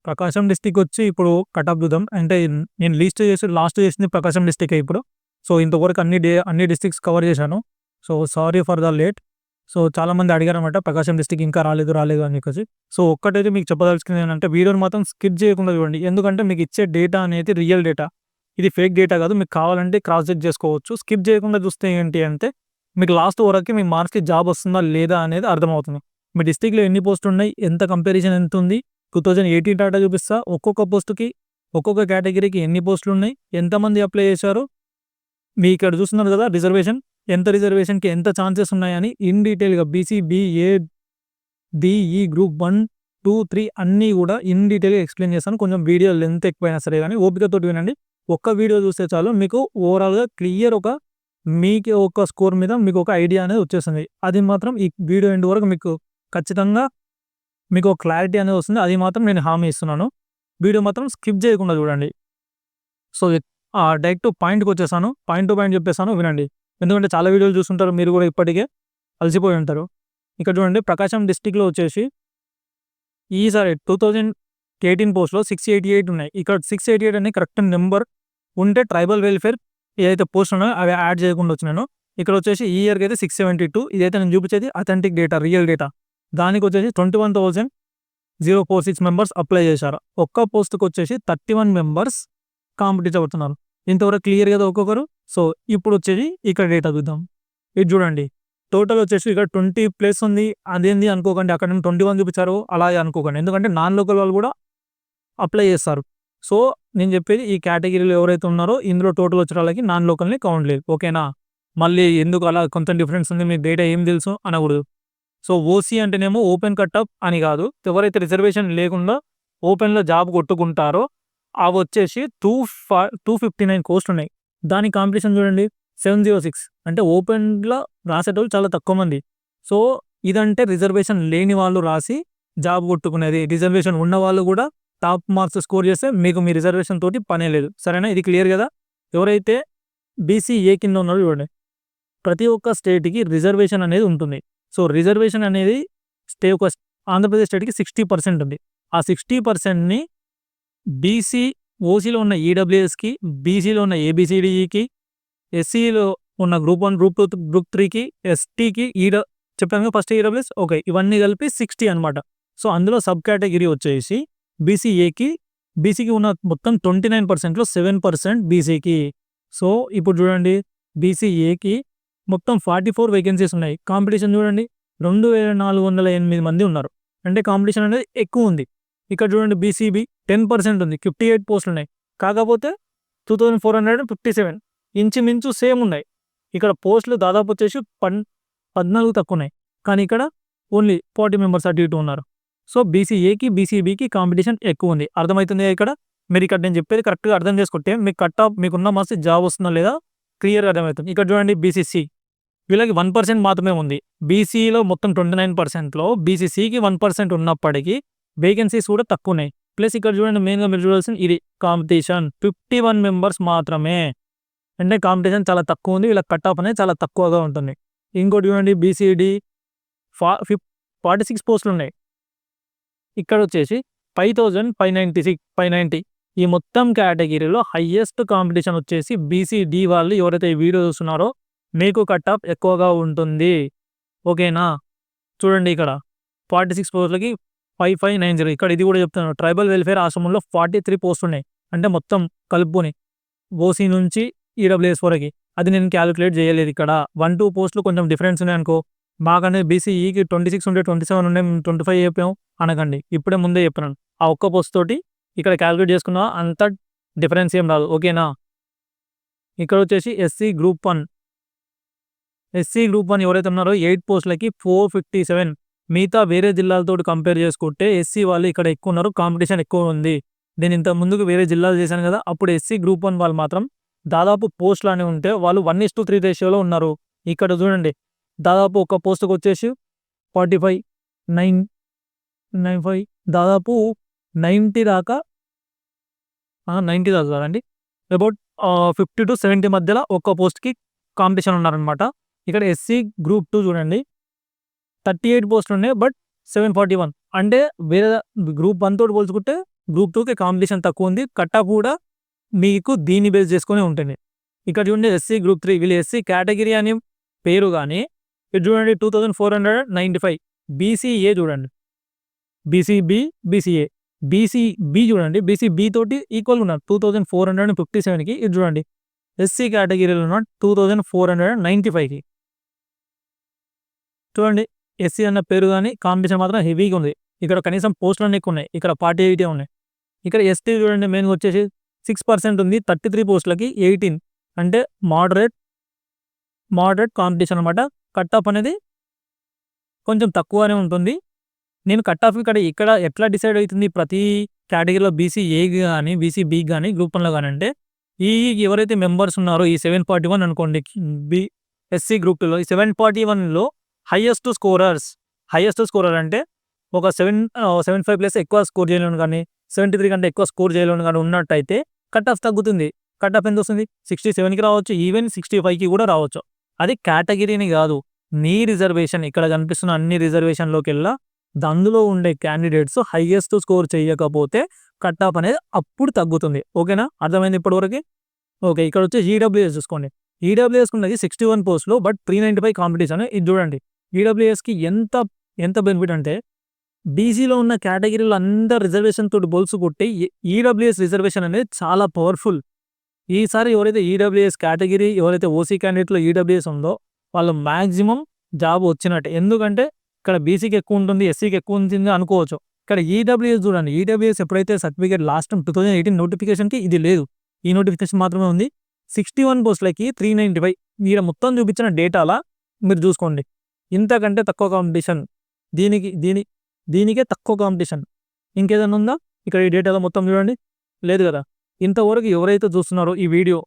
ప్రకాశం district వచ్చి ఇప్పుడు cut off చూద్దాం. అంటే నేను లాస్ట్ చేసింది ప్రకాశం డిస్ట్రిక్టే ఇప్పుడు. సో, ఇంతవరకు అన్ని డిస్ట్రిక్ట్స్ కవర్ చేశాను. So, sorry for the late. So, చాలామంది అడిగారనమాట ప్రకాశం డిస్ట్రిక్ట్ ఇంకా రాలేదు అని చెప్పేసి. సో, ఒక్కటైతే మీకు చెప్పదలుచుకుంది ఏంటంటే వీడియోని మాత్రం స్కిప్ చేయకుండా చూడండి. ఎందుకంటే మీకు ఇచ్చే డేటా అనేది రియల్ డేటా. ఇది ఫేక్ డేటా కాదు. మీకు కావాలంటే క్రాస్ చెక్ చేసుకోవచ్చు. స్కిప్ చేయకుండా చూస్తే ఏంటి అంటే మీకు లాస్ట్ వరకి మీ మార్క్స్‌కి జాబ్ వస్తుందా లేదా అనేది అర్థమవుతుంది. మీ డిస్ట్రిక్ట్‌లో ఎన్ని పోస్టులున్నాయి? ఎంత కంపారిజన్ ఎంతుంది? 2018 డాటా చూపిస్తా. ఒక్కొక్క పోస్ట్‌కి, ఒక్కొక్క కేటగిరీకి ఎన్ని పోస్టులున్నాయి? ఎంతమంది అప్లై చేశారు? మీ ఇక్కడ చూస్తున్నారు కదా రిజర్వేషన్. ఎంత రిజర్వేషన్‌కి ఎంత ఛాన్సెస్ ఉన్నాయని ఇన్ డీటెయిల్‌గా బీసీ, బి, ఏ, డి, ఈ గ్రూప్ 1, 2, 3 అన్నీ కూడా ఇన్ డీటెయిల్‌గా ఎక్స్‌ప్లెయిన్ చేస్తాను. కొంచెం వీడియో లెంత్ ఎక్కువైనా సరే గానీ ఓపికతోటి వినండి. ఒక్క వీడియో చూస్తే చాలు మీకు ఓవరాల్‌గా క్లియర్ మీకు ఒక స్కోర్ మీద మీకు ఒక ఐడియా అనేది వచ్చేస్తుంది. అది మాత్రం ఈ వీడియో ఎండ్ వరకు మీకు ఖచ్చితంగా మీకు ఒక క్లారిటీ అనేది వస్తుంది. అది మాత్రం నేను హామీ ఇస్తున్నాను. వీడియో మాత్రం స్కిప్ చేయకుండా చూడండి. సో, డైరెక్ట్ పాయింట్‌కొచ్చేసాను. పాయింట్ టు పాయింట్ చెప్పేసాను వినండి. ఎందుకంటే చాలా వీడియోలు చూసుంటారు మీరు కూడా ఇప్పటికే అలసిపోయి ఉంటారు. ఇక్కడ చూడండి ప్రకాశం డిస్ట్రిక్ట్‌లో వచ్చేసి ఈసారి 2018 పోస్ట్‌లో 688 ఉన్నాయి. ఇక్కడ 688 అనేది కరెక్ట్ నెంబర్ ఉంటే ట్రైబల్ వెల్ఫేర్ ఏదైతే పోస్టులు ఉన్నాయో అవి యాడ్ చేయకుండా వచ్చినాను. ఇక్కడ వచ్చేసి ఈ ఇయర్‌కి అయితే 672 ఇదైతే నేను చూపించేది అథెంటిక్ డేటా, రియల్ డేటా. దానికి వచ్చేసి 21,046 మెంబర్స్ అప్లై చేశారు. ఒక్క పోస్ట్‌కి వచ్చేసి 31 మెంబర్స్ కాంపిటీట్ అవుతున్నారు. ఇంతవరకు క్లియర్ కదా ఒక్కొక్కరు. సో, ఇప్పుడు వచ్చేసి ఇక్కడ డేటా చూద్దాం. ఇది చూడండి. టోటల్ వచ్చేసి ఇక్కడ 20 ప్లస్ ఉంది. అదేంది అనుకోకండి. అక్కడ 21 చూపించారు అలాగే అనుకోకండి. ఎందుకంటే నాన్ లోకల్ వాళ్ళు కూడా అప్లై చేస్తారు. సో, నేను చెప్పేది ఈ కేటగిరీలో ఎవరైతే ఉన్నారో ఇందులో టోటల్ వచ్చే వాళ్ళకి నాన్ లోకల్‌ని కౌంట్ లేదు. ఓకేనా? మళ్ళీ ఎందుకు అలా కొంత డిఫరెన్స్ ఉంది మీకు డేటా ఏం తెలుసు అనకూడదు. సో, ఓసీ అంటేనేమో ఓపెన్ కట్ ఆఫ్ అని కాదు. ఎవరైతే రిజర్వేషన్ లేకుండా ఓపెన్‌లో జాబ్ కొట్టుకుంటారో అవొచ్చేసి 259 పోస్టులున్నాయి. దాని కాంపిటీషన్ చూడండి 706 అంటే ఓపెన్‌లో రాసేటోళ్ళు చాలా తక్కువ మంది. సో, ఇదంటే రిజర్వేషన్ లేని వాళ్ళు రాసి జాబ్ కొట్టుకునేది. రిజర్వేషన్ ఉన్న వాళ్ళు కూడా టాప్ మార్క్స్ స్కోర్ చేస్తే మీకు మీ రిజర్వేషన్ తోటి పనే లేదు. సరేనా? ఇది క్లియర్ కదా? ఎవరైతే బీసీ ఏ కింద ఉన్నారో చూడండి. ప్రతి ఒక్క స్టేట్‌కి రిజర్వేషన్ అనేది ఉంటుంది. సో, రిజర్వేషన్ అనేది ఒక ఆంధ్రప్రదేశ్ స్టేట్‌కి 60% ఉంది. ఆ 60%ని బీసీ, ఓసీలో ఉన్న ఈడబ్ల్యూఎస్‌కి, బీసీలో ఉన్న ఏబీసీడీఈకి, ఎస్సీలో ఉన్న గ్రూప్ 1, గ్రూప్ 2, గ్రూప్ 3కి, ఎస్టీకి చెప్పాను కదా ఫస్ట్ ఈడబ్ల్యూఎస్ ఓకే. ఇవన్నీ కలిపి 60 అనమాట. సో, అందులో సబ్ కేటగిరీ వచ్చేసి బీసీఏకి, బీసీకి ఉన్న మొత్తం 29%లో 7% బీసీకి. సో, ఇప్పుడు చూడండి బీసీఏకి మొత్తం 44 వేకెన్సీస్ ఉన్నాయి. కాంపిటీషన్ చూడండి 2408 మంది ఉన్నారు. అంటే కాంపిటీషన్ అనేది ఎక్కువ ఉంది. ఇక్కడ చూడండి బీసీబీ 10% ఉంది. 58 పోస్టులున్నాయి. కాకపోతే 2457 ఇంచుమించు సేమ్ ఉన్నాయి. ఇక్కడ పోస్టులు దాదాపు వచ్చేసి 14 తక్కువున్నాయి. కానీ ఇక్కడ ఓన్లీ 40 మెంబర్స్ అటు ఇటు ఉన్నారు. సో, బీసీఏకి, బీసీబీకి కాంపిటీషన్ ఎక్కువుంది. అర్థమవుతుందా ఇక్కడ? మీరు ఇక్కడ నేను చెప్పేది కరెక్ట్‌గా అర్థం చేసుకుంటే మీకు కట్ ఆఫ్ మీకున్న మార్క్స్ జాబ్ వస్తుందా లేదా క్లియర్‌గా అర్థమవుతుంది. ఇక్కడ చూడండి బీసీసీ వీళ్ళకి 1% మాత్రమే ఉంది. బీసీలో మొత్తం 29%లో బీసీసీకి 1% ఉన్నప్పటికీ వేకెన్సీస్ కూడా తక్కువున్నాయి. ప్లస్ ఇక్కడ చూడండి మెయిన్‌గా మీరు చూడాల్సింది ఇది కాంపిటీషన్ 51 మెంబర్స్ మాత్రమే. అంటే కాంపిటీషన్ చాలా తక్కువ ఉంది. వీళ్ళకి కట్ ఆఫ్ అనేది చాలా తక్కువగా ఉంటుంది. ఇంకోటి చూడండి బీసీడీ 46 పోస్టులున్నాయి. ఇక్కడ వచ్చేసి 590 ఈ మొత్తం కేటగిరీలో హైయెస్ట్ కాంపిటీషన్ వచ్చేసి బీసీడీ వాళ్ళు ఎవరైతే ఈ వీడియో చూస్తున్నారో మీకు కట్ ఆఫ్ ఎక్కువగా ఉంటుంది. ఓకేనా? చూడండి ఇక్కడ 46 పోస్టులకి 5590 ఇక్కడ ఇది కూడా చెప్తున్నాను. ట్రైబల్ వెల్ఫేర్ ఆశ్రమంలో 43 పోస్టులున్నాయి. అంటే మొత్తం కలుపుకొని ఓసీ నుంచి ఈడబ్ల్యూఎస్ వరకి. అది నేను క్యాలిక్యులేట్ చేయలేదు ఇక్కడ. 1, 2 పోస్టులు కొంచెం డిఫరెన్స్ ఉన్నాయనుకో. మాకనేది బీసీఈకి 26 ఉంటే 27 ఉన్నాయి. 25 చెప్పాం అనకండి. ఇప్పుడే ముందే చెప్పినాను. ఆ ఒక్క పోస్ట్ తోటి ఇక్కడ క్యాలిక్యులేట్ చేసుకున్నా అంత డిఫరెన్స్ ఏం రాదు. ఓకేనా? ఇక్కడ వచ్చేసి ఎస్సీ గ్రూప్ 1 ఎవరైతే ఉన్నారో 8 పోస్టులకి 457 మిగతా వేరే జిల్లాలతో కంపేర్ చేసుకుంటే ఎస్సీ వాళ్ళు ఇక్కడ ఎక్కువ ఉన్నారు. కాంపిటీషన్ ఎక్కువ ఉంది. నేను ఇంత ముందుకు వేరే జిల్లాలు చేశాను కదా, అప్పుడు ఎస్సీ గ్రూప్ 1 వాళ్ళు మాత్రం దాదాపు పోస్టులు అనేవి ఉంటే వాళ్ళు 1:3 రేషియోలో ఉన్నారు. ఇక్కడ చూడండి దాదాపు ఒక పోస్టుకు వచ్చేసి 45, 95 దాదాపు 90 దాకా 90 దాకా కాదండి. అబౌట్ 50-70 మధ్యలో ఒక్క పోస్ట్‌కి కాంపిటీషన్ ఉన్నారనమాట. ఇక్కడ ఎస్సీ గ్రూప్ 2 చూడండి 38 పోస్టులు ఉన్నాయి. బట్ 741 అంటే వేరే గ్రూప్ 1 తోటి పోల్చుకుంటే గ్రూప్ 2కి కాంపిటీషన్ తక్కువ ఉంది. కట్ ఆఫ్ కూడా మీకు దీన్ని బేస్ చేసుకొని ఉంటుంది. ఇక్కడ చూడండి ఎస్సీ గ్రూప్ 3 వీళ్ళు ఎస్సీ కేటగిరీ అని పేరు గానీ ఇది చూడండి 2495. బీసీఏ చూడండి. BCB, BCA. బీసీబీ చూడండి. బీసీబీ తోటి ఈక్వల్ ఉన్నారు 2457కి. ఇది చూడండి ఎస్సీ కేటగిరీలో ఉన్న 2495కి. చూడండి ఎస్సీ అన్న పేరు కానీ కాంపిటీషన్ మాత్రం హెవీగా ఉంది. ఇక్కడ కనీసం పోస్టులు అన్నీ ఎక్కువ ఉన్నాయి. ఇక్కడ 48 ఉన్నాయి. ఇక్కడ ఎస్టీ చూడండి మెయిన్గా వచ్చేసి 6% ఉంది 33 పోస్టులకి 18 అంటే మోడరేట్ కాంపిటీషన్ అనమాట. కట్ ఆఫ్ అనేది కొంచెం తక్కువనే ఉంటుంది. నేను కట్ ఆఫ్ ఇక్కడ ఎట్లా డిసైడ్ అవుతుంది ప్రతి కేటగిరీలో బీసీఏ కానీ బీసీబీ కానీ గ్రూప్ 1లో కానీ అంటే ఈ ఎవరైతే మెంబర్స్ ఉన్నారో ఈ 741 అనుకోండి ఎస్సీ గ్రూప్ 2లో ఈ 741లో హైయెస్ట్ స్కోరర్ అంటే ఒక 75+ ఎక్కువ స్కోర్ చేయలేను కానీ 73 కంటే ఎక్కువ స్కోర్ చేయలేను కానీ ఉన్నట్టయితే కట్ ఆఫ్ తగ్గుతుంది. కట్ ఆఫ్ ఎంత వస్తుంది 67కి రావచ్చు, ఈవెన్ 65కి కూడా రావచ్చు. అది కేటగిరీని కాదు, నీ రిజర్వేషన్ ఇక్కడ కనిపిస్తున్న అన్ని రిజర్వేషన్లోకి వెళ్ళా అందులో ఉండే క్యాండిడేట్స్ హైయెస్ట్ స్కోర్ చేయకపోతే కట్ ఆఫ్ అనేది అప్పుడు తగ్గుతుంది. ఓకేనా, అర్థమైంది ఇప్పటివరకు? ఓకే, ఇక్కడ వచ్చి ఈడబ్ల్యూఎస్ చూసుకోండి. ఈడబ్ల్యూఎస్ ఉన్నది 61 పోస్టులు బట్ 395 కాంపిటీషన్. ఇది చూడండి ఈడబ్ల్యూఎస్కి ఎంత బెనిఫిట్ అంటే బీసీలో ఉన్న కేటగిరీలో అందరు రిజర్వేషన్ తోటి బోల్స్ కొట్టి ఈడబ్ల్యూఎస్ రిజర్వేషన్ అనేది చాలా పవర్ఫుల్. ఈసారి ఎవరైతే ఈడబ్ల్యూఎస్ కేటగిరీ ఎవరైతే ఓసీ క్యాండిడేట్లో ఈడబ్ల్యూఎస్ ఉందో వాళ్ళు మ్యాక్సిమం జాబ్ వచ్చినట్టే. ఎందుకంటే ఇక్కడ బీసీకి ఎక్కువ ఉంటుంది, ఎస్సీకి ఎక్కువ ఉంటుంది అనుకోవచ్చు. ఇక్కడ ఈడబ్ల్యూఎస్ చూడండి, ఈడబ్ల్యూఎస్ ఎప్పుడైతే సర్టిఫికేట్ లాస్ట్ 2018 నోటిఫికేషన్కి ఇది లేదు, ఈ నోటిఫికేషన్ మాత్రమే ఉంది. 61 పోస్టులకి 395 మీరు మొత్తం చూపించిన డేటాలా మీరు చూసుకోండి. ఇంతకంటే తక్కువ కాంపిటీషన్ దీనికే తక్కువ కాంపిటీషన్ ఇంకేదైనా ఉందా? ఇక్కడ ఈ డేటాలో మొత్తం చూడండి, లేదు కదా. ఇంతవరకు ఎవరైతే చూస్తున్నారో ఈ వీడియో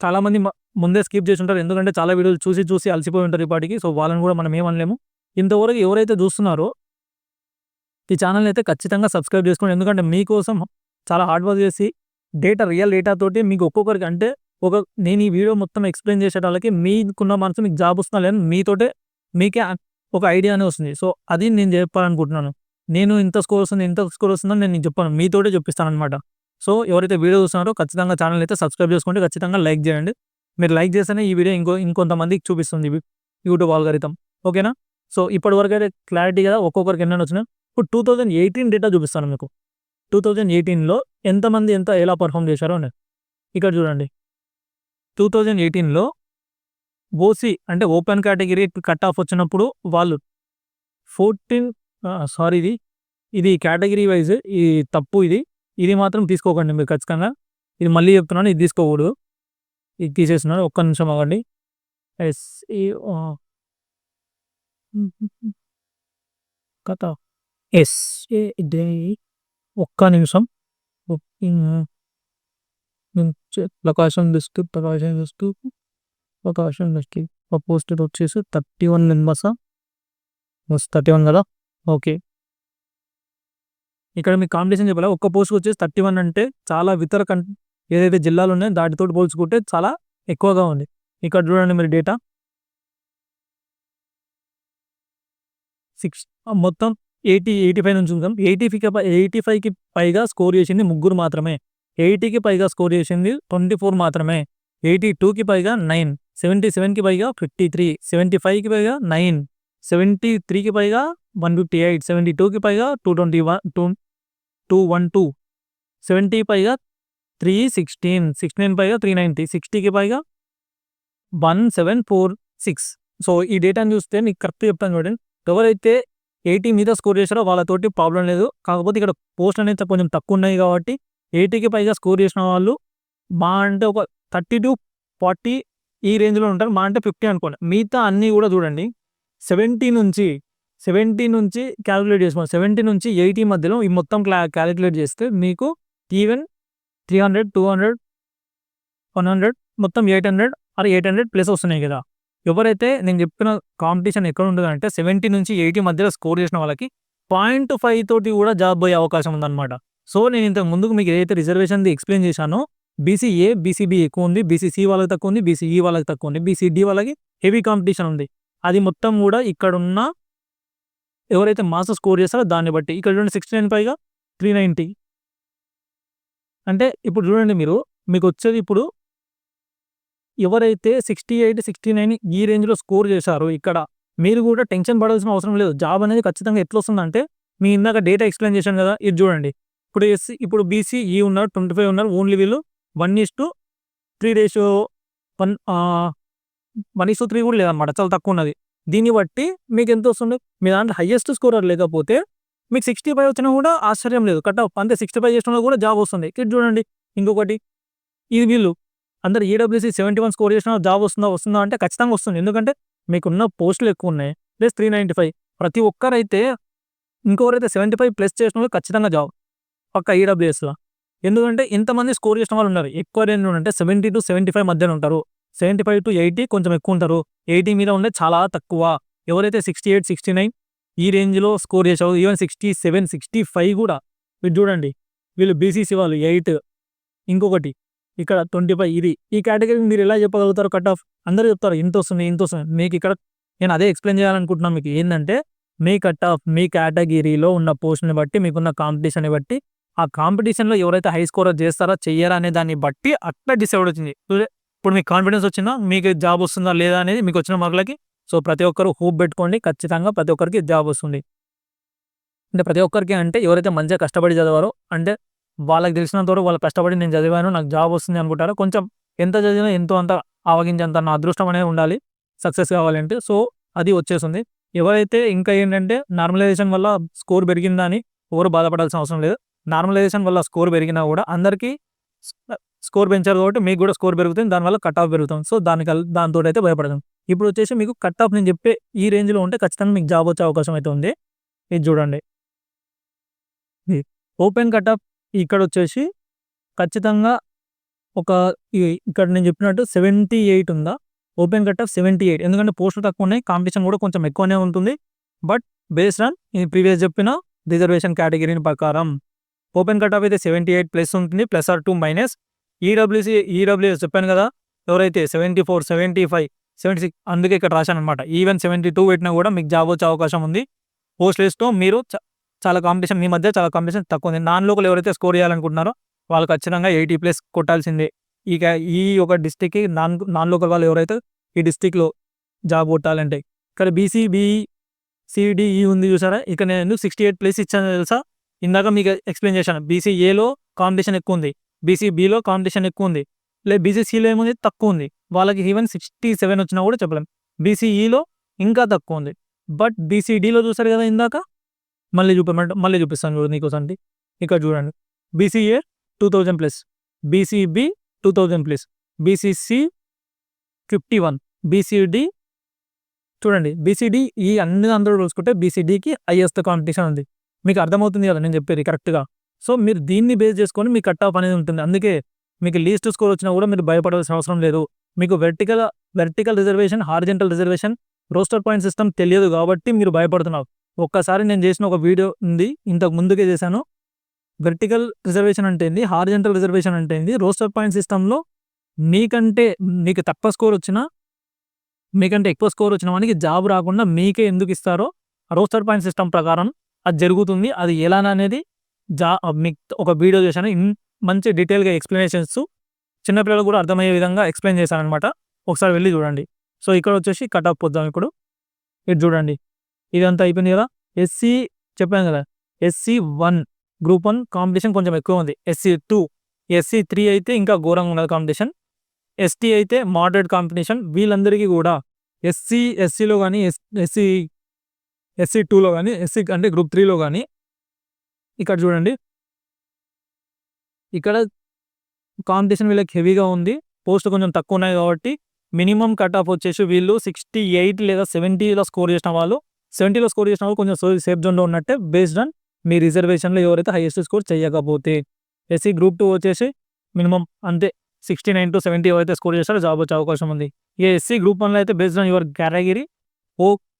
చాలామంది ముందే స్కిప్ చేసి ఉంటారు, ఎందుకంటే చాలా వీడియోలు చూసి అలసిపోయి ఉంటారు ఇప్పటికి. సో వాళ్ళని కూడా మనం ఏమనలేము. ఇంతవరకు ఎవరైతే చూస్తున్నారో ఈ ఛానల్ని అయితే ఖచ్చితంగా సబ్స్క్రైబ్ చేసుకోండి. ఎందుకంటే మీకోసం చాలా హార్డ్ వర్క్ చేసి రియల్ డేటా తోటి మీకు ఒక్కొక్కరికి అంటే నేను ఈ వీడియో మొత్తం ఎక్స్ప్లెయిన్ చేసేటాళ్ళకి మీకున్న మనసు మీకు జాబ్ వస్తున్నా లేదని మీకే ఒక ఐడియా అనేది వస్తుంది. సో అది నేను చెప్పాలనుకుంటున్నాను. నేను ఇంత స్కోర్ వస్తుందని నేను చెప్పాను, మీతోటే చెప్పిస్తాను అనమాట. సో ఎవరైతే వీడియో చూస్తున్నారో ఖచ్చితంగా ఛానల్ అయితే సబ్స్క్రైబ్ చేసుకోండి, ఖచ్చితంగా లైక్ చేయండి. మీరు లైక్ చేస్తేనే ఈ వీడియో ఇంకొంతమందికి చూపిస్తుంది యూట్యూబ్ ఆల్గోరిథం. ఓకేనా? సో ఇప్పటివరకు అయితే క్లారిటీ కదా ఒక్కొక్కరికి ఎన్నెన్ని వచ్చినాయి. ఇప్పుడు 2018 డేటా చూపిస్తాను మీకు. 2018లో ఎంతమంది ఎలా పర్ఫామ్ చేశారో అని ఇక్కడ చూడండి. 2018లో ఓసీ అంటే ఓపెన్ కేటగిరీ కట్ ఆఫ్ వచ్చినప్పుడు వాళ్ళు 14 ఇది కేటగిరీ వైజ్ ఈ తప్పు, ఇది మాత్రం తీసుకోకండి మీరు ఖచ్చితంగా. ఇది మళ్ళీ చెప్తున్నాను, ఇది తీసుకోకూడదు, ఇది తీసేస్తున్నాను. ఒక్క నిమిషం అవ్వండి. ఒక్క నిమిషం. ప్రకాశం డిస్ట్రిక్ట్ పోస్టెడ్ వచ్చేసి 31 మెంబర్స్ 31 కదా. ఓకే, ఇక్కడ మీకు కాంపిటీషన్ చెప్పాలి. ఒక్క పోస్ట్ వచ్చేసి 31 అంటే చాలా ఏదైతే జిల్లాలు ఉన్నాయో దాటితో పోల్చుకుంటే చాలా ఎక్కువగా ఉంది. ఇక్కడ చూడండి మీరు డేటా మొత్తం 85 నుంచి చూద్దాం. 85కి పైగా స్కోర్ చేసింది 3 మాత్రమే. 80కి పైగా స్కోర్ చేసింది 24 మాత్రమే. 82కి పైగా 9, 77కి పైగా 53, 75కి పైగా 9, 73కి పైగా 158, 72కి పైగా 212, 70 పైగా 316, 69 పైగా 390, 60కి పైగా 1746. సో ఈ డేటాని చూస్తే మీకు కరెక్ట్ చెప్తాను చూడండి. ఎవరైతే 80 మీద స్కోర్ చేశారో వాళ్ళతోటి ప్రాబ్లం లేదు. కాకపోతే ఇక్కడ పోస్ట్ అనేది కొంచెం తక్కువ ఉన్నాయి కాబట్టి 80కి పైగా స్కోర్ చేసిన వాళ్ళు మా అంటే ఒక 30 to 40 ఈ రేంజ్లో ఉంటారు. మా అంటే 50 అనుకోండి. మిగతా అన్నీ కూడా చూడండి 70 నుంచి క్యాలిక్యులేట్ చేసుకోండి. 70 నుంచి 80 మధ్యలో ఈ మొత్తం క్యాలిక్యులేట్ చేస్తే మీకు ఈవెన్ 300, 200, 100 మొత్తం 800 ఆర్ 800+ వస్తున్నాయి కదా. ఎవరైతే నేను చెప్పిన కాంపిటీషన్ ఎక్కడ ఉంటుందంటే 70 నుంచి 80 మధ్యలో స్కోర్ చేసిన వాళ్ళకి 0.5 తోటి కూడా జాబ్ పోయే అవకాశం ఉందన్నమాట. సో నేను ఇంతకు ముందుకు మీకు ఏదైతే రిజర్వేషన్ది ఎక్స్ప్లెయిన్ చేశానో బీసీఏ, బీసీబీ ఎక్కువ ఉంది, బీసీసీ వాళ్ళకి తక్కువ ఉంది, బీసీఈ వాళ్ళకి తక్కువ ఉంది, బీసీడీ వాళ్ళకి హెవీ కాంపిటీషన్ ఉంది. అది మొత్తం కూడా ఇక్కడున్న ఎవరైతే మాస్టర్ స్కోర్ చేస్తారో దాన్ని బట్టి ఇక్కడ 69 పైగా 390, అంటే ఇప్పుడు చూడండి మీకొచ్చేది ఇప్పుడు ఎవరైతే 68, 69 ఈ రేంజ్‌లో స్కోర్ చేశారో ఇక్కడ, మీరు కూడా టెన్షన్ పడాల్సిన అవసరం లేదు. జాబ్ అనేది ఖచ్చితంగా ఎట్లొస్తుందంటే, మీ ఇందాక డేటా ఎక్స్‌ప్లెయిన్ చేశాను కదా! ఇది చూడండి. ఇప్పుడు ఎస్సీ, ఇప్పుడు బీసీ, ఈ ఉన్నారు, 25 ఉన్నారు. ఓన్లీ వీళ్ళు 1:3 రేషియో 1 1:3 కూడా లేదనమాట. చాలా తక్కువున్నది. దీన్ని బట్టి మీకెంతొస్తుంది? మీ దాంట్లో హైయెస్ట్ స్కోరర్ లేకపోతే మీకు 65 వచ్చినా కూడా ఆశ్చర్యం లేదు. కట్ ఆఫ్ అంతే 65 చేసినోళ్ళకి కూడా జాబ్ వస్తుంది. ఇది చూడండి. ఇంకొకటి ఇది వీళ్ళు అందరూ ఈడబ్ల్యూసీ 71 స్కోర్ చేసినా జాబ్ వస్తుందా అంటే ఖచ్చితంగా వస్తుంది. ఎందుకంటే మీకున్న పోస్టులు ఎక్కువున్నాయి. ప్లస్ 395 ప్రతి ఒక్కరైతే ఇంకొకరైతే 75 ప్లస్ చేసినోళ్ళకి ఖచ్చితంగా జాబ్. పక్కా ఈడబ్ల్యూఎస్‌ల. ఎందుకంటే ఇంతమంది స్కోర్ చేసిన వాళ్ళున్నారు. ఎక్కువ రేంజ్ అంటే 70-75 మధ్యన ఉంటారు. 75-80 కొంచెం ఎక్కువుంటారు. 80 మీద ఉండేది చాలా తక్కువ. ఎవరైతే 68, 69 ఈ రేంజ్‌లో స్కోర్ చేసారో ఈవెన్ 67, 65 కూడా ఇది చూడండి. వీళ్ళు బీసీసీ వాళ్ళు 8 ఇంకొకటి ఇక్కడ 25 ఇది. ఈ కేటగిరీని మీరు ఎలా చెప్పగలుగుతారు కట్ ఆఫ్? అందరూ చెప్తారు ఇంతొస్తుంది, ఇంతొస్తుంది. మీకిక్కడ నేను అదే ఎక్స్‌ప్లెయిన్ చేయాలనుకుంటున్నాను మీకు. ఏందంటే మీ కట్ ఆఫ్ మీ కేటగిరీలో ఉన్న పోస్ట్‌ని బట్టి, మీకున్న కాంపిటీషన్‌ని బట్టి, ఆ కాంపిటీషన్‌లో ఎవరైతే హై స్కోరర్ చేస్తారా, చెయ్యరా అనే దాన్ని బట్టి అట్లా డిసైడ్ అవుతుంది. ఇప్పుడు మీకు కాన్ఫిడెన్స్ వచ్చిందా? మీకు జాబ్ వస్తుందా లేదా అనేది మీకొచ్చిన మార్కులకి. సో, ప్రతి ఒక్కరు హోప్ పెట్టుకోండి. ఖచ్చితంగా ప్రతి ఒక్కరికి జాబ్ వస్తుంది. అంటే ప్రతి ఒక్కరికి అంటే ఎవరైతే మంచిగా కష్టపడి చదివారో, అంటే వాళ్ళకి తెలిసినంత వరకు వాళ్ళు కష్టపడి నేను చదివాను, నాకు జాబ్ వస్తుంది అనుకుంటారో, కొంచెం ఎంత చదివినా ఎంతో అంత ఆవగించేంత నా అదృష్టం అనేది ఉండాలి సక్సెస్ కావాలంటే. సో, అది వచ్చేస్తుంది. ఎవరైతే ఇంకా ఏంటంటే నార్మలైజేషన్ వల్ల స్కోర్ పెరిగిందని ఎవరు బాధపడాల్సిన అవసరం లేదు. నార్మలైజేషన్ వల్ల స్కోర్ పెరిగినా కూడా అందరికీ స్కోర్ పెంచారు కాబట్టి మీకు కూడా స్కోర్ పెరుగుతుంది. దానివల్ల కట్ ఆఫ్ పెరుగుతుంది. సో, దాంతోటైతే భయపడకండి. ఇప్పుడు వచ్చేసి మీకు కట్ ఆఫ్ నేను చెప్పే ఈ రేంజ్‌లో ఉంటే ఖచ్చితంగా మీకు జాబ్ వచ్చే అవకాశం అయితే ఉంది. ఇది చూడండి. ఇది ఓపెన్ కట్ ఆఫ్ ఇక్కడొచ్చేసి ఖచ్చితంగా ఒక ఇక్కడ నేను చెప్పినట్టు 78 ఉందా? ఓపెన్ కట్ ఆఫ్ 78 ఎందుకంటే పోస్టులు తక్కువున్నాయి. కాంపిటీషన్ కూడా కొంచెం ఎక్కువనే ఉంటుంది. బట్ బేస్డ్ ఆన్ ఇది ప్రీవియస్ చెప్పిన రిజర్వేషన్ కేటగిరీని ప్రకారం ఓపెన్ కట్ ఆఫ్ అయితే 78 ప్లస్ ఉంటుంది. ప్లస్ ఆర్ 2 మైనస్ ఈడబ్ల్యూఎస్ చెప్పాను కదా! ఎవరైతే 74, 75, 76 అందుకే ఇక్కడ రాశాననమాట. ఈవెన్ 72 పెట్టినా కూడా మీకు జాబ్ వచ్చే అవకాశం ఉంది. పోస్ట్ లిస్ట్‌లో మీరు చాలా కాంపిటీషన్ మీ మధ్య చాలా కాంపిటీషన్ తక్కువుంది. నాన్ లోకల్ ఎవరైతే స్కోర్ చేయాలనుకుంటున్నారో వాళ్ళు ఖచ్చితంగా 80+ కొట్టాల్సిందే. ఇక ఈ ఒక డిస్ట్రిక్ట్‌కి నాన్ లోకల్ వాళ్ళు ఎవరైతే ఈ డిస్ట్రిక్ట్‌లో జాబ్ కొట్టాలంటే. ఇక్కడ బీసీ, బీఈ, సీడీ, ఈ ఉంది చూసారా? ఇక నేను ఎందుకు 68+ ఇచ్చానో తెలుసా? ఇందాక మీకు ఎక్స్‌ప్లెయిన్ చేశాను. బీసీ ఏలో కాంపిటీషన్ ఎక్కువుంది. బీసీ బిలో కాంపిటీషన్ ఎక్కువుంది. బీసీ సిలో ఏముంది? తక్కువుంది. వాళ్ళకి ఈవెన్ 67 వచ్చినా కూడా చెప్పలేం. బీసీ ఈలో ఇంకా తక్కువుంది. బట్ బీసీ డీలో చూసారు కదా ఇందాక? మళ్ళీ చూపిస్తాను చూడు నీకోసండి. ఇక్కడ చూడండి. బీసీఏ 2000+, బీసీబీ 2000+, బీసీసీ 51, బీసీడీ చూడండి. బీసీడీ ఈ అందరూ చూసుకుంటే బీసీడీకి హైయెస్ట్ కాంపిటీషన్ ఉంది. మీకు అర్థమవుతుంది కదా నేను చెప్పేది కరెక్ట్‌గా. సో, మీరు దీన్ని బేస్ చేసుకొని మీ కట్ ఆఫ్ అనేది ఉంటుంది. అందుకే మీకు లీస్ట్ స్కోర్ వచ్చినా కూడా మీరు భయపడాల్సిన అవసరం లేదు. మీకు vertical reservation, horizontal reservation, roster point system తెలియదు కాబట్టి మీరు భయపడుతున్నారు. ఒక్కసారి నేను చేసిన ఒక వీడియో ఉంది. ఇంతకు ముందుకే చేశాను. వెర్టికల్ రిజర్వేషన్ అంటే ఏంది? హారిజాంటల్ రిజర్వేషన్ అంటే ఏంది? రోస్టర్ పాయింట్ సిస్టమ్‌లో మీకు తక్కువ స్కోర్ వచ్చినా, మీకంటే ఎక్కువ స్కోర్ వచ్చిన వానికి జాబ్ రాకుండా మీకే ఎందుకు ఇస్తారో రోస్టర్ పాయింట్ సిస్టమ్ ప్రకారం అది జరుగుతుంది. అది ఎలాననేది మీకు ఒక వీడియో చేశాను. మంచి డీటెయిల్‌గా ఎక్స్‌ప్లనేషన్స్ చిన్న పిల్లలకు కూడా అర్థమయ్యే విధంగా ఎక్స్‌ప్లెయిన్ చేశాననమాట. ఒకసారి వెళ్లి చూడండి. సో, ఇక్కడ వచ్చేసి కట్ ఆఫ్ పోద్దాం ఇప్పుడు. ఇది చూడండి. ఇదంతా అయిపోయింది కదా! ఎస్సీ చెప్పాను కదా! ఎస్సీ 1 గ్రూప్ 1 కాంపిటీషన్ కొంచెం ఎక్కువ ఉంది. ఎస్సీ 2, ఎస్సీ 3 అయితే ఇంకా ఘోరంగా ఉన్నది కాంపిటీషన్. ఎస్టీ అయితే మోడరేట్ కాంపిటీషన్. వీళ్ళందరికీ కూడా ఎస్సీలో గాని, ఎస్సీ 2లో గాని, ఎస్సీ అంటే గ్రూప్ 3లో గాని ఇక్కడ చూడండి. ఇక్కడ కాంపిటీషన్ వీళ్ళకి హెవీగా ఉంది. పోస్టులు కొంచెం తక్కువ ఉన్నాయి కాబట్టి మినిమమ్ కట్ ఆఫ్ వచ్చేసి వీళ్ళు 68 లేదా 70లో స్కోర్ చేసిన వాళ్ళు 70లో స్కోర్ చేసిన వాళ్ళు కొంచెం సేఫ్ జోన్‌లో ఉన్నట్టే బేస్డ్ ఆన్ మీ రిజర్వేషన్‌లో ఎవరైతే హైయెస్ట్ స్కోర్ చేయకపోతే. ఎస్సీ గ్రూప్ 2 వచ్చేసి మినిమమ్ అంతే 69-70 ఎవరైతే స్కోర్ చేస్తారో జాబ్ వచ్చే అవకాశం ఉంది. ఎస్సీ గ్రూప్ 1లో అయితే based on your category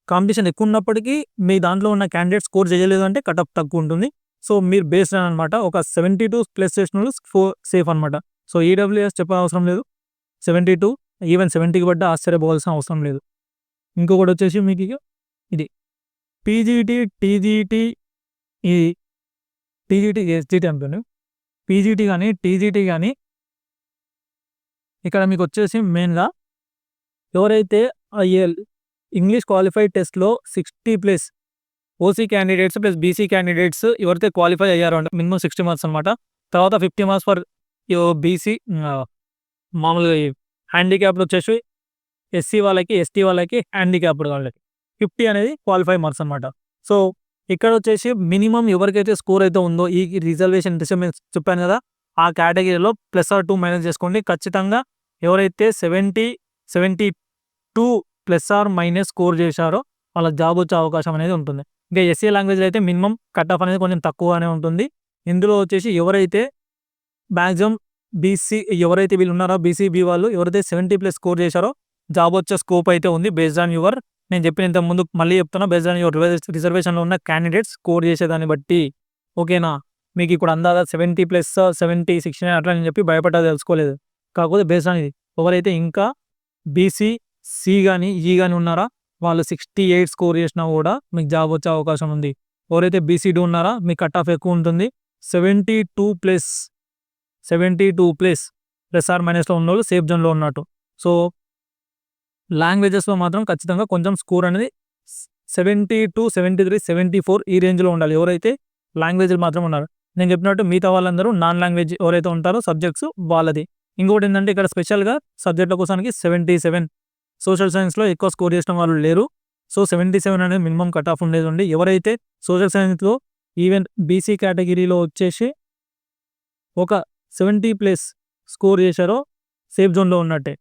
competition ఎక్కువ ఉన్నప్పటికీ మీ దాంట్లో ఉన్న క్యాండిడేట్ స్కోర్ చేయలేదు అంటే కట్ ఆఫ్ తక్కువ ఉంటుంది. సో, మీరు బేస్డ్ ఆన్ అనమాట. ఒక 72+ చేసినోళ్ళు సేఫ్ అనమాట. సో, ఈడబ్ల్యూఎస్ చెప్పనవసరం లేదు. 72 ఈవెన్ 70కి పడ్డా ఆశ్చర్యపోవాల్సిన అవసరం లేదు. ఇంకొకటి వచ్చేసి మీకు ఇది పీజీటీ, టీజీటీ, ఈ టీజీటీ, ఎస్జీటీ అంటాను. పీజీటీ కానీ టీజీటీ కానీ ఇక్కడ మీకు వచ్చేసి మెయిన్గా ఎవరైతే ఇంగ్లీష్ క్వాలిఫైడ్ టెస్ట్లో 60+ OC candidates plus BC candidates ఎవరైతే క్వాలిఫై అయ్యారో అంటే మినిమం 60 మార్క్స్ అనమాట. తర్వాత 50 మార్క్స్ ఫర్ బీసీ మామూలుగా హ్యాండిక్యాప్డ్ వచ్చేసి ఎస్సీ వాళ్ళకి, ఎస్టీ వాళ్ళకి, హ్యాండిక్యాప్డ్ వాళ్ళకి 50 అనేది క్వాలిఫై మార్క్స్ అనమాట. సో ఇక్కడ వచ్చేసి మినిమం ఎవరికైతే స్కోర్ అయితే ఉందో ఈ రిజర్వేషన్ చెప్పాను కదా, ఆ కేటగిరీలో +2 మైనస్ చేసుకోండి. ఖచ్చితంగా ఎవరైతే 72 స్కోర్ చేశారో వాళ్ళకి జాబ్ వచ్చే అవకాశం అనేది ఉంటుంది. ఇంకా ఎస్సీ లాంగ్వేజ్లో అయితే మినిమం కట్ ఆఫ్ అనేది కొంచెం తక్కువనే ఉంటుంది. ఇందులో వచ్చేసి ఎవరైతే మ్యాక్సిమం బీసీ ఎవరైతే వీళ్ళు ఉన్నారో బీసీబీ వాళ్ళు ఎవరైతే 70+ స్కోర్ చేశారో జాబ్ వచ్చే స్కోప్ అయితే ఉంది. బేస్డ్ ఆన్ యువర్ నేను చెప్పిన ఇంత ముందు మళ్ళీ చెప్తున్నా, బేస్డ్ ఆన్ యువర్ రిజర్వేషన్లో ఉన్న క్యాండిడేట్స్ స్కోర్ చేసేదాన్ని బట్టి. ఓకేనా, మీకు ఇప్పుడు అందాదా 70+, 70, 69 అట్లా అని చెప్పి భయపడ్డా తెలుసుకోలేదు. కాకపోతే బేస్డ్ ఆన్ ఇది ఎవరైతే ఇంకా బీసీ సి కానీ ఈ కానీ ఉన్నారా వాళ్ళు 68 స్కోర్ చేసినా కూడా మీకు జాబ్ వచ్చే అవకాశం ఉంది. ఎవరైతే బీసీడీ ఉన్నారా మీకు కట్ ఆఫ్ ఎక్కువ ఉంటుంది. 72+ +/- ఉన్నోళ్ళు సేఫ్ జోన్లో ఉన్నట్టు. సో లాంగ్వేజెస్లో మాత్రం ఖచ్చితంగా కొంచెం స్కోర్ అనేది 72, 73, 74 ఈ రేంజ్లో ఉండాలి ఎవరైతే లాంగ్వేజ్లు మాత్రం ఉన్నారు. నేను చెప్పినట్టు మిగతా వాళ్ళందరూ నాన్ లాంగ్వేజ్ ఎవరైతే ఉంటారో సబ్జెక్ట్స్ వాళ్ళది. ఇంకోటి ఏంటంటే ఇక్కడ స్పెషల్గా సబ్జెక్టుల కోసానికి 77 సోషల్ సైన్స్లో ఎక్కువ స్కోర్ చేసిన వాళ్ళు లేరు. సో 77 అనేది మినిమం కట్ ఆఫ్ ఉండేది ఉండి ఎవరైతే సోషల్ సైన్స్లో ఈవెన్ బీసీ కేటగిరీలో వచ్చేసి ఒక 70+ స్కోర్ చేశారో సేఫ్ జోన్లో ఉన్నట్టే.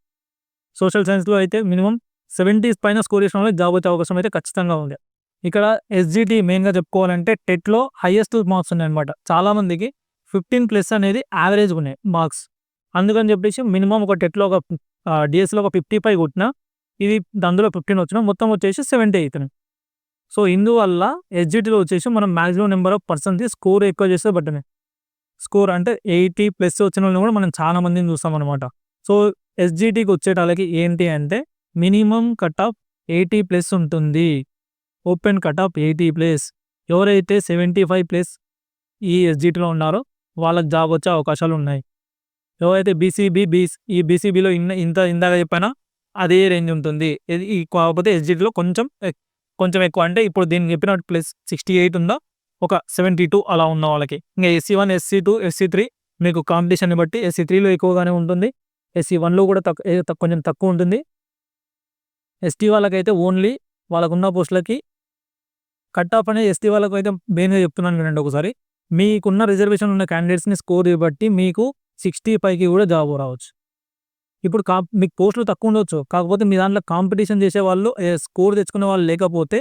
సోషల్ సైన్స్లో అయితే మినిమం 70 పైన స్కోర్ చేసిన వాళ్ళకి జాబ్ వచ్చే అవకాశం అయితే ఖచ్చితంగా ఉంది. ఇక్కడ ఎస్జిటి మెయిన్గా చెప్పుకోవాలంటే టెట్లో హైయెస్ట్ మార్క్స్ ఉన్నాయన్నమాట. చాలామందికి 15+ అనేది యావరేజ్ ఉన్నాయి మార్క్స్. అందుకని చెప్పేసి మినిమం ఒక టెట్లో ఒక డిఎస్లో ఒక 55 కొట్టినా ఇది అందులో 15 వచ్చినా మొత్తం వచ్చేసి 70 అవుతున్నాయి. సో ఇందువల్ల ఎస్జిటిలో వచ్చేసి మనం maximum number of persons score ఎక్కువ చేస్తే బట్టనే స్కోర్ అంటే 80+ వచ్చిన వాళ్ళని కూడా మనం చాలా మందిని చూస్తాం అనమాట. సో ఎస్జిటికి వచ్చేటాలకి ఏంటి అంటే మినిమం కట్ ఆఫ్ 80+ ఉంటుంది. Open cut off 80+. ఎవరైతే 75+ ఈ ఎస్జిటిలో ఉన్నారో వాళ్ళకి జాబ్ వచ్చే అవకాశాలు ఉన్నాయి. ఎవరైతే ఈ బీసీబీలో ఇందాక చెప్పినా అదే రేంజ్ ఉంటుంది. ఈ కాకపోతే ఎస్జిటిలో కొంచెం ఎక్కువ అంటే ఇప్పుడు దీన్ని చెప్పినట్టు +68 ఉందా ఒక 72 అలా ఉన్న వాళ్ళకి. ఇంకా SC1, SC2, SC3 మీకు కాంపిటీషన్ని బట్టి SC3లో ఎక్కువగానే ఉంటుంది. SC1లో కూడా కొంచెం తక్కువ ఉంటుంది. ఎస్టీ వాళ్ళకైతే ఓన్లీ వాళ్ళకున్న పోస్టులకి కట్ ఆఫ్ అనేది ఎస్టీ వాళ్ళకు అయితే మెయిన్గా చెప్తున్నాను వినండి ఒకసారి. మీకున్న రిజర్వేషన్ ఉన్న క్యాండిడేట్స్ని స్కోర్ బట్టి మీకు 60 పైకి కూడా జాబ్ రావచ్చు. ఇప్పుడు మీకు పోస్టులు తక్కువ ఉండవచ్చు, కాకపోతే మీ దాంట్లో కాంపిటీషన్ చేసే వాళ్ళు స్కోర్ తెచ్చుకునే వాళ్ళు లేకపోతే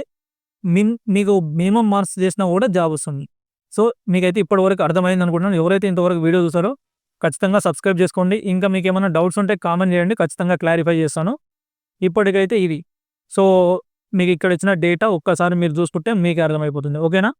మీకు మినిమం మార్క్స్ చేసినా కూడా జాబ్ వస్తుంది. సో మీకైతే ఇప్పటివరకు అర్థమైంది అనుకుంటున్నాను. ఎవరైతే ఇంతవరకు వీడియో చూసారో ఖచ్చితంగా సబ్స్క్రైబ్ చేసుకోండి. ఇంకా మీకు ఏమైనా డౌట్స్ ఉంటే కామెంట్ చేయండి, ఖచ్చితంగా క్లారిఫై చేస్తాను. ఇప్పటికైతే ఇది. సో మీకు ఇక్కడ ఇచ్చిన డేటా ఒక్కసారి మీరు చూసుకుంటే మీకే అర్థమైపోతుంది. ఓకేనా.